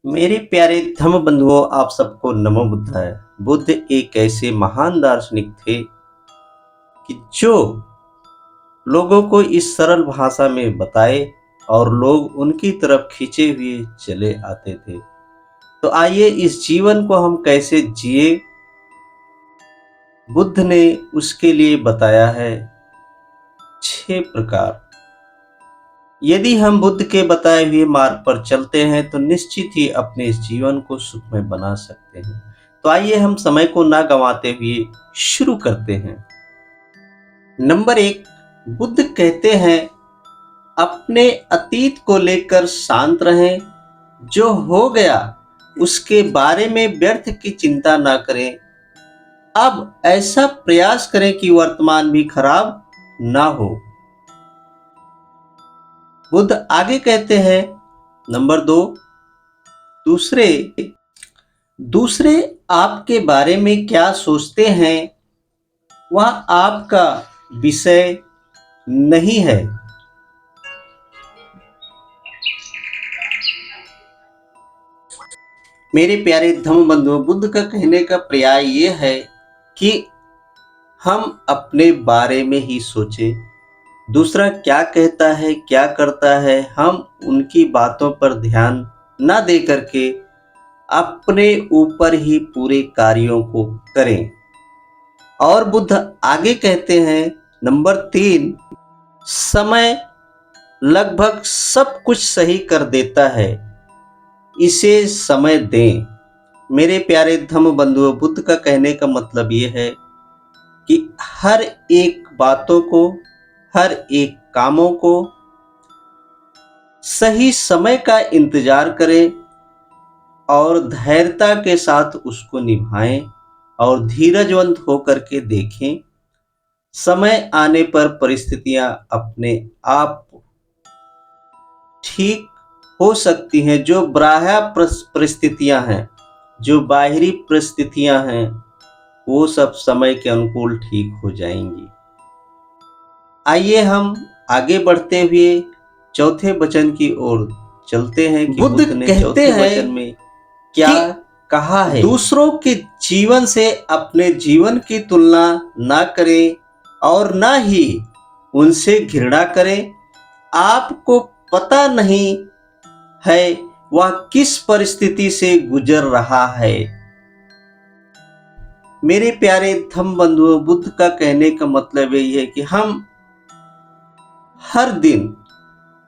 मेरे प्यारे धम्म बंधुओं, आप सबको नमो बुद्धाय। बुद्ध एक ऐसे महान दार्शनिक थे कि जो लोगों को इस सरल भाषा में बताए और लोग उनकी तरफ खींचे हुए चले आते थे। तो आइए इस जीवन को हम कैसे जिए, बुद्ध ने उसके लिए बताया है 6 प्रकार। यदि हम बुद्ध के बताए हुए मार्ग पर चलते हैं तो निश्चित ही अपने इस जीवन को सुखमय बना सकते हैं। तो आइए हम समय को ना गंवाते हुए शुरू करते हैं। नंबर 1, बुद्ध कहते हैं अपने अतीत को लेकर शांत रहें। जो हो गया उसके बारे में व्यर्थ की चिंता ना करें। अब ऐसा प्रयास करें कि वर्तमान भी खराब ना हो। बुद्ध आगे कहते हैं नंबर 2, दूसरे दूसरे आपके बारे में क्या सोचते हैं वह आपका विषय नहीं है। मेरे प्यारे धम्म बंधुओं, बुद्ध का कहने का पर्याय ये है कि हम अपने बारे में ही सोचें। दूसरा क्या कहता है, क्या करता है, हम उनकी बातों पर ध्यान ना दे करके अपने ऊपर ही पूरे कार्यों को करें। और बुद्ध आगे कहते हैं नंबर 3, समय लगभग सब कुछ सही कर देता है, इसे समय दें। मेरे प्यारे धम्म बंधुओं, बुद्ध का कहने का मतलब ये है कि हर एक बातों को, हर एक कामों को सही समय का इंतजार करें और धैर्यता के साथ उसको निभाएं और धीरजवंत होकर के देखें। समय आने पर परिस्थितियां अपने आप ठीक हो सकती हैं। जो बाह्य परिस्थितियां हैं, जो बाहरी परिस्थितियां हैं, वो सब समय के अनुकूल ठीक हो जाएंगी। आइए हम आगे बढ़ते हुए चौथे वचन की ओर चलते हैं कि बुद्ध ने चौथे वचन में क्या कहा है। दूसरों के जीवन से अपने जीवन की तुलना ना करें और ना ही उनसे घृणा करें। आपको पता नहीं है वह किस परिस्थिति से गुजर रहा है। मेरे प्यारे धम्म बंधुओं, बुद्ध का कहने का मतलब यही है कि हम हर दिन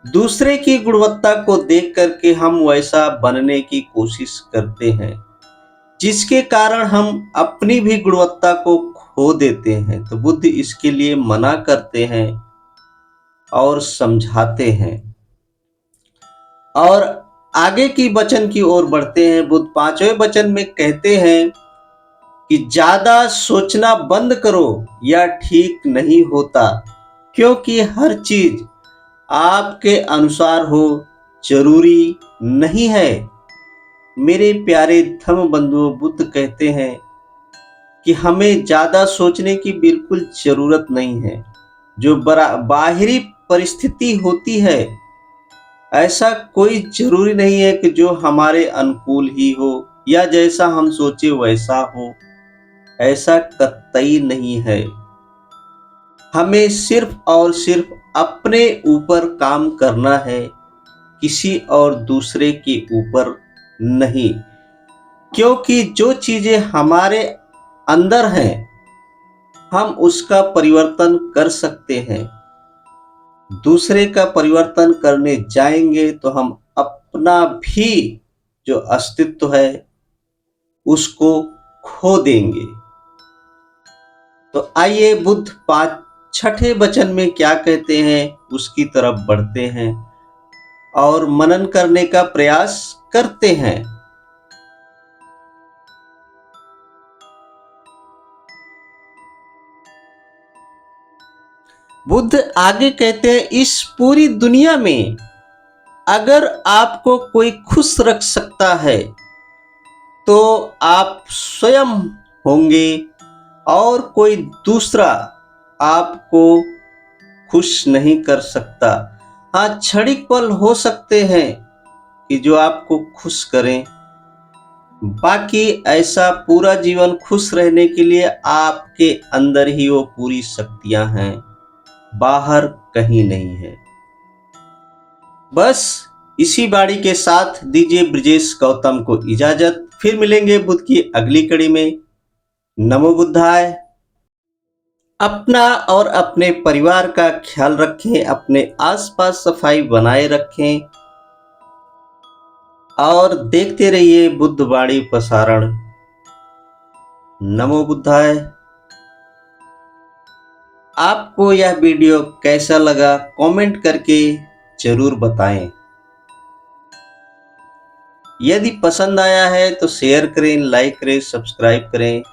दूसरे की गुणवत्ता को देख करके हम वैसा बनने की कोशिश करते हैं, जिसके कारण हम अपनी भी गुणवत्ता को खो देते हैं। तो बुद्ध इसके लिए मना करते हैं और समझाते हैं। और आगे की वचन की ओर बढ़ते हैं। बुद्ध 5वें वचन में कहते हैं कि ज्यादा सोचना बंद करो, यह ठीक नहीं होता, क्योंकि हर चीज आपके अनुसार हो जरूरी नहीं है। मेरे प्यारे धम्म बंधुओं, बुद्ध कहते हैं कि हमें ज्यादा सोचने की बिल्कुल जरूरत नहीं है। जो बाहरी परिस्थिति होती है, ऐसा कोई जरूरी नहीं है कि जो हमारे अनुकूल ही हो या जैसा हम सोचे वैसा हो। ऐसा कतई नहीं है। हमें सिर्फ और सिर्फ अपने ऊपर काम करना है, किसी और दूसरे के ऊपर नहीं। क्योंकि जो चीजें हमारे अंदर हैं, हम उसका परिवर्तन कर सकते हैं। दूसरे का परिवर्तन करने जाएंगे तो हम अपना भी जो अस्तित्व है उसको खो देंगे। तो आइए बुद्ध 6ठे वचन में क्या कहते हैं उसकी तरफ बढ़ते हैं और मनन करने का प्रयास करते हैं। बुद्ध आगे कहते हैं, इस पूरी दुनिया में अगर आपको कोई खुश रख सकता है तो आप स्वयं होंगे और कोई दूसरा आपको खुश नहीं कर सकता। हाँ, क्षणिक पल हो सकते हैं कि जो आपको खुश करें। बाकी ऐसा पूरा जीवन खुश रहने के लिए आपके अंदर ही वो पूरी शक्तियां हैं, बाहर कहीं नहीं है। बस इसी बाणी के साथ दीजिए ब्रजेश गौतम को इजाजत। फिर मिलेंगे बुध की अगली कड़ी में। नमो बुद्धाय। अपना और अपने परिवार का ख्याल रखें, अपने आसपास सफाई बनाए रखें और देखते रहिए बुद्धवाणी प्रसारण। नमो बुद्धाय। आपको यह वीडियो कैसा लगा कमेंट करके जरूर बताएं। यदि पसंद आया है तो शेयर करें, लाइक करें, सब्सक्राइब करें।